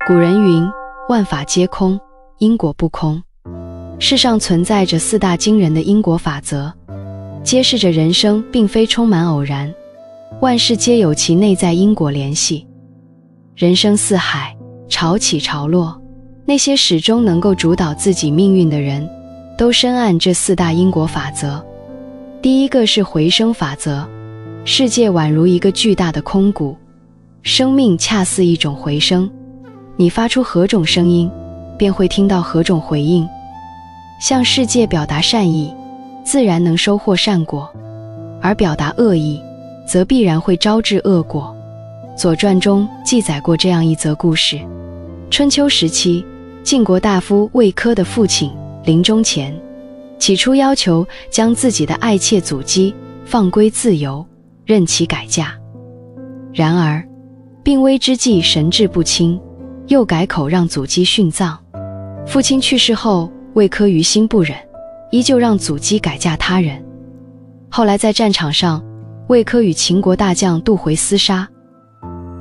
古人云：萬法皆空，因果不空。世上存在着4大驚人的因果法則，揭示着人生並非充滿偶然，萬事皆有其內在因果聯繫。人生似海，潮起潮落，那些始終能夠主導自己命運的人，都深諳這4大因果法則。第一個是回聲法則，世界宛如一個巨大的空谷，生命恰似一種回聲，你發出何種聲音，便會聽到何種回應。向世界表達善意，自然能收穫善果，而表達惡意，則必然會招致惡果。《左傳》中記載過這樣一則故事：春秋時期，晉國大夫魏柯的父親臨終前，起初要求將自己的愛妾祖姬放歸自由，任其改嫁。然而病危之際神志不清，又改口讓祖姬殉葬。父親去世後，魏柯於心不忍，依舊讓祖姬改嫁他人。後來在戰場上，魏柯與秦國大將杜回廝殺，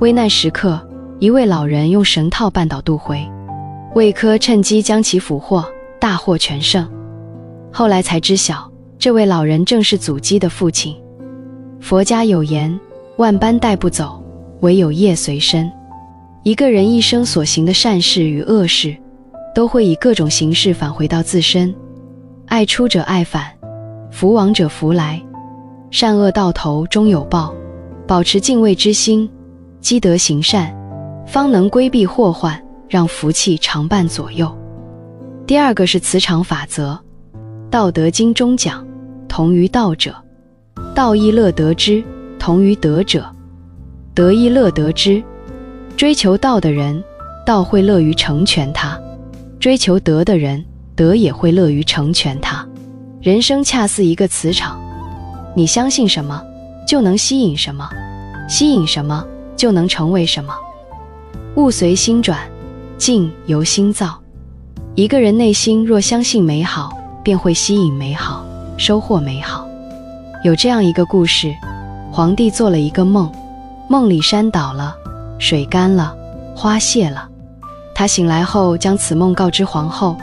危難時刻，一位老人用繩套絆倒杜回，魏柯趁機將其俘獲，大獲全勝。後來才知曉，這位老人正是祖姬的父親。佛家有言：萬般帶不走，唯有業隨身。一個人一生所行的善事與惡事，都會以各種形式返回到自身。愛出者愛返，福往者福來，善惡到頭終有報。保持敬畏之心，積德行善，方能規避禍患，讓福氣常伴左右。第二個是磁場法則，《道德經》中講：同於道者，道亦樂得之；同於德者，德亦樂得之。追求道的人，道會樂於成全他；追求德的人，德也會樂於成全他。人生恰似一個磁場，你相信什麼，就能吸引什麼，吸引什麼，就能成為什麼。物隨心轉，境由心造。一個人內心若相信美好，便會吸引美好，收穫美好。有這樣一個故事，皇帝做了一個夢，夢裡山倒了，水乾了，花謝了。他醒來後將此夢告知皇後，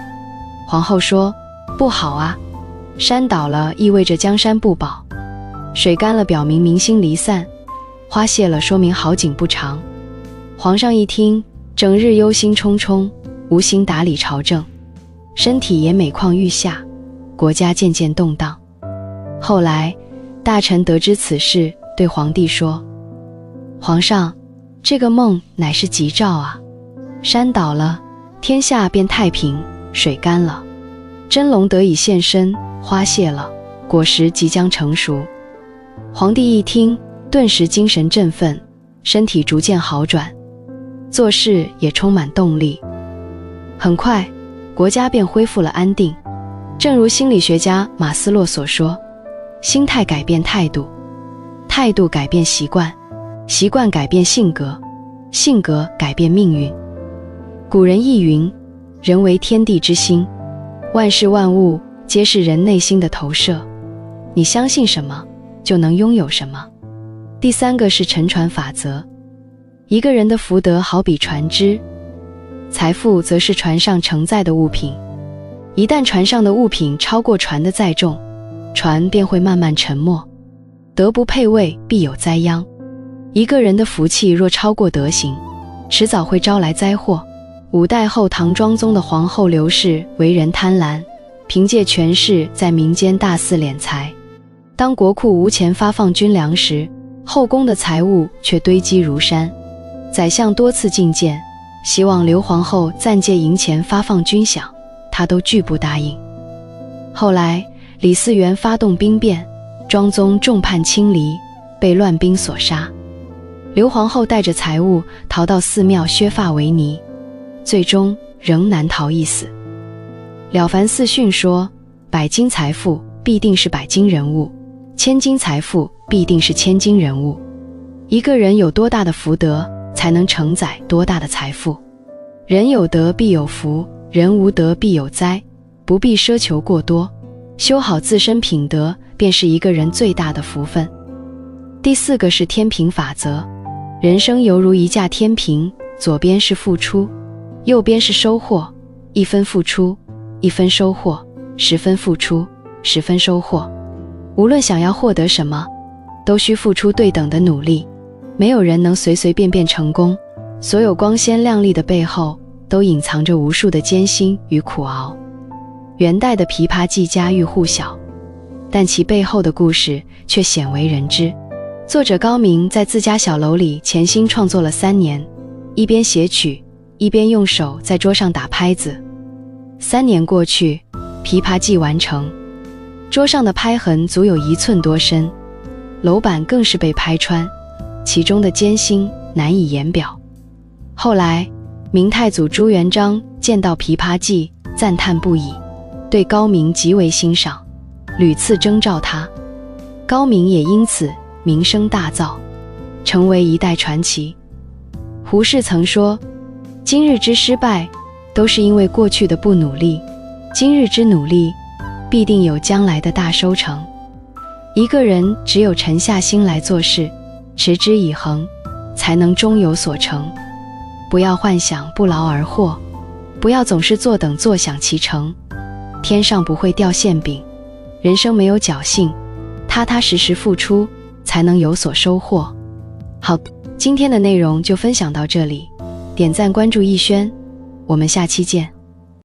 皇後說：不好啊，山倒了意味着江山不保，水乾了表明民心離散，花謝了說明好景不長。皇上一聽，整日憂心忡忡，無心打理朝政，身體也每況愈下，國家漸漸動盪。後來大臣得知此事，對皇帝說：皇上，這個夢乃是吉兆啊，山倒了，天下便太平；水乾了，真龍得以現身；花謝了，果實即將成熟。皇帝一聽，頓時精神振奮，身體逐漸好轉，做事也充滿動力。很快，國家便恢復了安定。正如心理學家馬斯洛所說，心態改變態度，態度改變習慣，習慣改變性格，性格改變命運。古人亦云：人為天地之心，萬事萬物皆是人內心的投射，你相信什麼，就能擁有什麼。第三個是沉船法則，一個人的福德好比船隻，財富則是船上承載的物品。一旦船上的物品超過船的載重，船便會慢慢沉沒。德不配位，必有災殃。一個人的福氣若超過德行，遲早會招來災禍。五代後唐莊宗的皇後劉氏為人貪婪，憑借權勢在民間大肆斂財。當國庫無錢發放軍糧時，後宮的財物卻堆積如山。宰相多次進諫，希望劉皇後暫借銀錢發放軍饷，她都拒不答應。後來李嗣源發動兵變，莊宗眾叛親離，被亂兵所殺。劉皇後帶着財物逃到寺廟削髮為尼，最終仍難逃一死。了凡四訓說，百金財富必定是百金人物，千金財富必定是千金人物。一個人有多大的福德，才能承載多大的財富。人有德必有福，人無德必有災，不必奢求過多，修好自身品德，便是一個人最大的福分。第四個是天平法則，人生猶如一架天平，左邊是付出，右邊是收穫，1分付出，1分收穫，10分付出，10分收穫。無論想要獲得什麼，都需付出對等的努力。沒有人能隨隨便便成功，所有光鮮亮麗的背後，都隱藏着無數的艱辛與苦熬。元代的《琵琶記》家喻戶曉，但其背後的故事卻鮮為人知。作者高明在自家小樓裡潛心創作了3年，一邊寫曲，一邊用手在桌上打拍子。3年過去，《琵琶記》完成，桌上的拍痕足有1寸多深，樓板更是被拍穿，其中的艱辛難以言表。後來，明太祖朱元璋見到《琵琶記》，讚嘆不已，對高明極為欣賞，屢次徵召他。高明也因此名聲大噪，成為一代傳奇。胡適曾說，今日之失敗，都是因為過去的不努力，今日之努力，必定有將來的大收成。一個人只有沉下心來做事，持之以恆，才能終有所成。不要幻想不勞而獲，不要總是坐等坐享其成。天上不會掉餡餅，人生沒有僥倖，踏踏實實付出，才能有所收穫。好，今天的內容就分享到這裡，點讚關注逸軒，我們下期見。